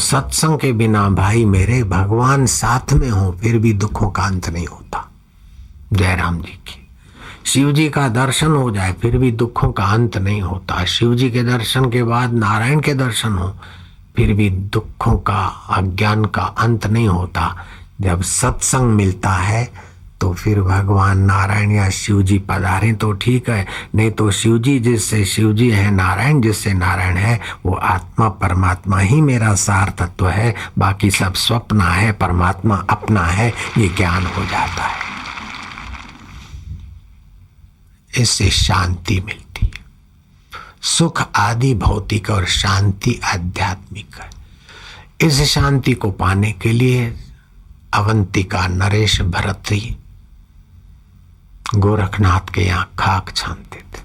सत्संग के बिना भाई मेरे भगवान साथ में हो फिर भी दुखों का अंत नहीं होता। जयराम जी की शिव जी का दर्शन हो जाए फिर भी दुखों का अंत नहीं होता। शिव जी के दर्शन के बाद नारायण के दर्शन हो फिर भी दुखों का अज्ञान का अंत नहीं होता। जब सत्संग मिलता है तो फिर भगवान नारायण या शिव जी पधारें तो ठीक है, नहीं तो शिव जी जिससे शिव जी है, नारायण जिससे नारायण है, वो आत्मा परमात्मा ही मेरा सार तत्व है, बाकी सब स्वप्न है, परमात्मा अपना है, ये ज्ञान हो जाता है। इससे शांति मिलती है। सुख आदि भौतिक और शांति आध्यात्मिक है। इस शांति को पाने के लिए अवंतिका, नरेश, भरतरी गोरखनाथ के यहाँ खाक छानते थे।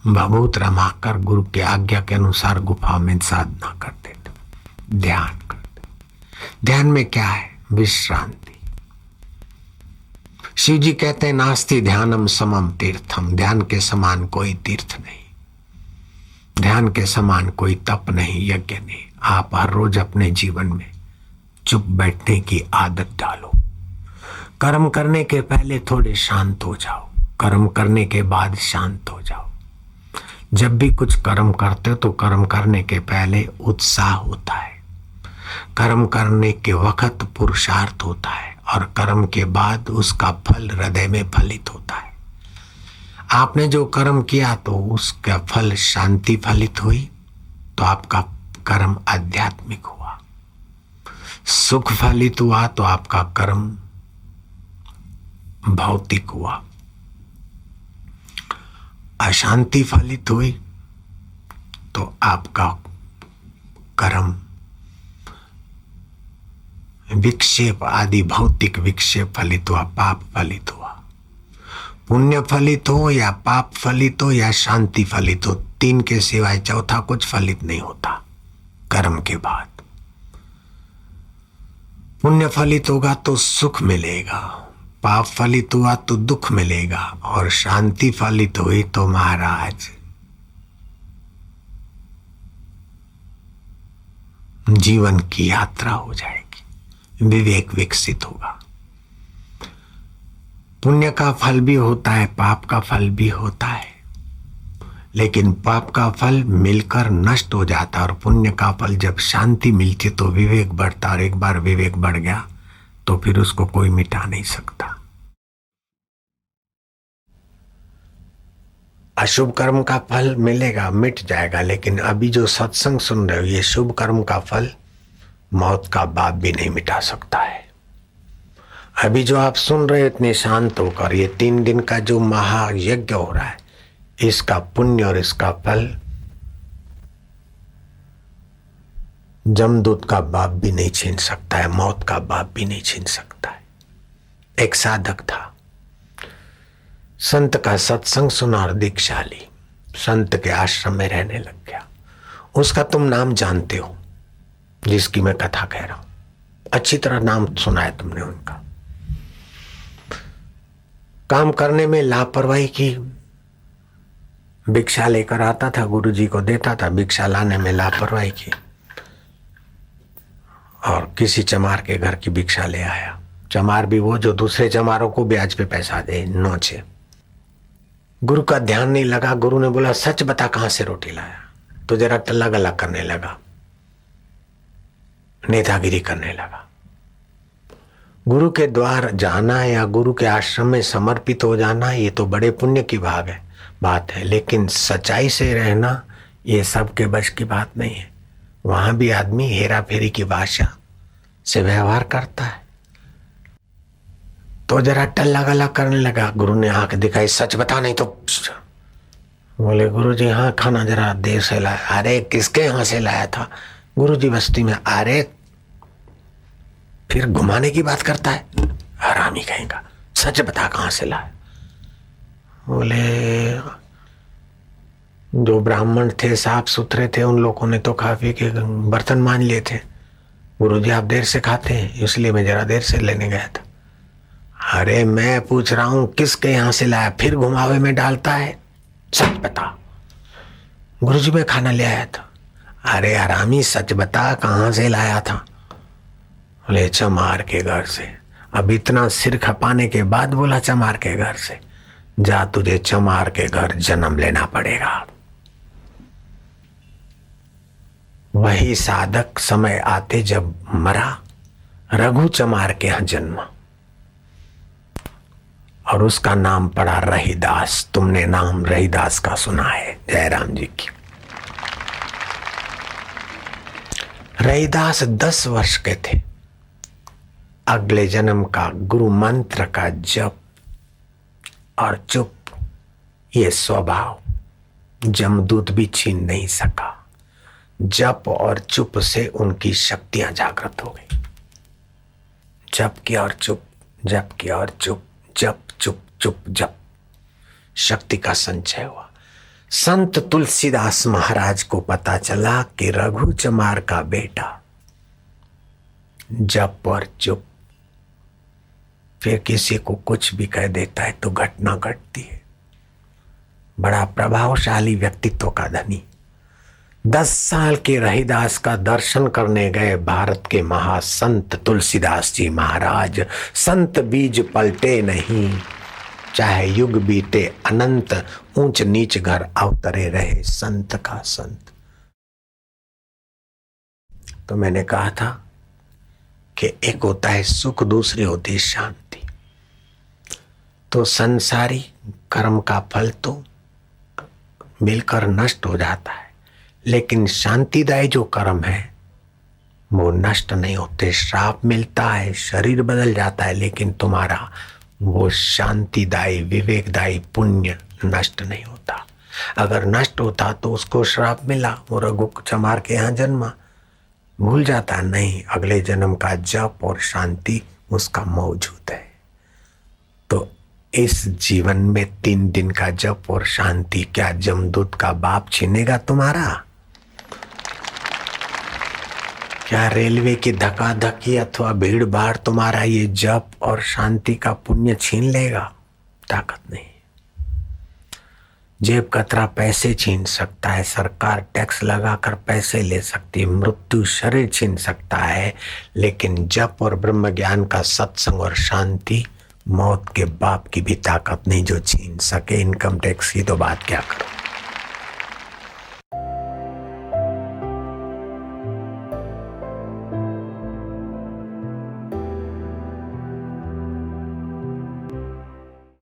भभूत रमाकर गुरु के आज्ञा के अनुसार गुफा में साधना करते थे, ध्यान करते। ध्यान में क्या है? विश्रांति। शिव जी कहते हैं नास्ति ध्यानम समम तीर्थम, ध्यान के समान कोई तीर्थ नहीं, ध्यान के समान कोई तप नहीं, यज्ञ नहीं। आप हर रोज अपने जीवन में चुप बैठने की आदत डालो। कर्म करने के पहले थोड़े शांत हो जाओ, कर्म करने के बाद शांत हो जाओ। जब भी कुछ कर्म करते हो तो कर्म करने के पहले उत्साह होता है, कर्म करने के वक्त पुरुषार्थ होता है और कर्म के बाद उसका फल हृदय में फलित होता है। आपने जो कर्म किया तो उसका फल शांति फलित हुई तो आपका कर्म आध्यात्मिक हुआ। सुख फलित हुआ तो आपका कर्म भौतिक हुआ। अशांति फलित हुई तो आपका कर्म विक्षेप आदि भौतिक विक्षेप फलित हुआ, पाप फलित हुआ। पुण्य फलित हो या पाप फलित हो या शांति फलित हो, तीन के सिवाय चौथा कुछ फलित नहीं होता कर्म के बाद। पुण्य फलित होगा तो सुख मिलेगा, पाप फलित हुआ तो दुख मिलेगा और शांति फलित हुई तो महाराज जीवन की यात्रा हो जाएगी, विवेक विकसित होगा। पुण्य का फल भी होता है, पाप का फल भी होता है, लेकिन पाप का फल मिलकर नष्ट हो जाता और पुण्य का फल जब शांति मिलती तो विवेक बढ़ता, और एक बार विवेक बढ़ गया तो फिर उसको कोई मिटा नहीं सकता। अशुभ कर्म का फल मिलेगा, मिट जाएगा, लेकिन अभी जो सत्संग सुन रहे हो ये शुभ कर्म का फल मौत का बाप भी नहीं मिटा सकता है। अभी जो आप सुन रहे हो इतने शांत होकर, ये 3 दिन का जो महायज्ञ हो रहा है, इसका पुण्य और इसका फल जमदूत का बाप भी नहीं छीन सकता है, मौत का बाप भी नहीं छीन सकता है। एक साधक था, संत का सत्संग सुना और दीक्षा ली, संत के आश्रम में रहने लग गया। उसका तुम नाम जानते हो जिसकी मैं कथा कह रहा हूं, अच्छी तरह नाम सुना है तुमने उनका। काम करने में लापरवाही की, भिक्षा लेकर आता था, गुरुजी को देता था, भिक्षा लाने में लापरवाही की और किसी चमार के घर की भिक्षा ले आया। चमार भी वो जो दूसरे चमारों को ब्याज पे पैसा दे, नोचे। गुरु का ध्यान नहीं लगा। गुरु ने बोला सच बता कहां से रोटी लाया, तो जरा टल्ला गला करने लगा, नेतागिरी करने लगा। गुरु के द्वार जाना या गुरु के आश्रम में समर्पित हो जाना ये तो बड़े पुण्य की बात है, लेकिन सच्चाई से रहना ये सबके बस की बात नहीं है। वहां भी आदमी हेरा फेरी की भाषा से व्यवहार करता है। तो जरा टल्ला गला करने लगा। गुरु ने आंख दिखाई, सच बता नहीं तो। बोले गुरु जी हाँ, खाना जरा देर से लाया। अरे किसके यहाँ से लाया था? गुरु जी बस्ती में। अरे फिर घुमाने की बात करता है, हरामी कहेगा, सच बता कहां से लाया। बोले जो ब्राह्मण थे साफ सुथरे थे, उन लोगों ने तो खा पी के बर्तन मान लिए थे। गुरुजी आप देर से खाते हैं इसलिए मैं जरा देर से लेने गया था। अरे मैं पूछ रहा हूं किसके यहां से लाया, फिर घुमावे में डालता है, सच बता। गुरुजी मैं खाना ले आया था। अरे हरामी सच बता, कहाँ से लाया था? बोले चमार के घर से। अब इतना सिर खपाने के बाद बोला चमार के घर से? जा, तुझे चमार के घर जन्म लेना पड़ेगा। वही साधक समय आते जब मरा, रघु चमार के यहां जन्मा और उसका नाम पड़ा रहीदास। तुमने नाम रहीदास का सुना है, जयराम जी की। रहीदास 10 वर्ष के थे। अगले जन्म का गुरु मंत्र का जप और चुप, ये स्वभाव जमदूत भी छीन नहीं सका। जप और चुप से उनकी शक्तियां जागृत हो गई। जप किया और चुप, जप किया और चुप, जप चुप चुप जप, शक्ति का संचय हुआ। संत तुलसीदास महाराज को पता चला कि रघु चमार का बेटा जप और चुप, फिर किसी को कुछ भी कह देता है तो घटना घटती है। बड़ा प्रभावशाली व्यक्तित्व का धनी। 10 साल के रहीदास का दर्शन करने गए भारत के महासंत तुलसीदास जी महाराज। संत बीज पलटे नहीं, चाहे युग बीते अनंत, ऊंच नीच घर अवतरे रहे संत का संत। तो मैंने कहा था कि एक होता है सुख, दूसरी होती है शांति। तो संसारी कर्म का फल तो मिलकर नष्ट हो जाता है, लेकिन शांतिदायी जो कर्म है वो नष्ट नहीं होते। श्राप मिलता है, शरीर बदल जाता है, लेकिन तुम्हारा वो शांतिदायी विवेकदायी पुण्य नष्ट नहीं होता। अगर नष्ट होता तो उसको श्राप मिला, वो रघु चमार के यहाँ जन्मा, भूल जाता नहीं। अगले जन्म का जप और शांति उसका मौजूद है। तो इस जीवन में 3 दिन का जप और शांति क्या जमदूत का बाप छीनेगा तुम्हारा? क्या रेलवे की धक्का-धक्की अथवा भीड़ भाड़ तुम्हारा ये जप और शांति का पुण्य छीन लेगा? ताकत नहीं। जेब कतरा पैसे छीन सकता है, सरकार टैक्स लगाकर पैसे ले सकती है, मृत्यु शरीर छीन सकता है, लेकिन जप और ब्रह्म ज्ञान का सत्संग और शांति मौत के बाप की भी ताकत नहीं जो छीन सके। इनकम टैक्स की तो बात क्या करो।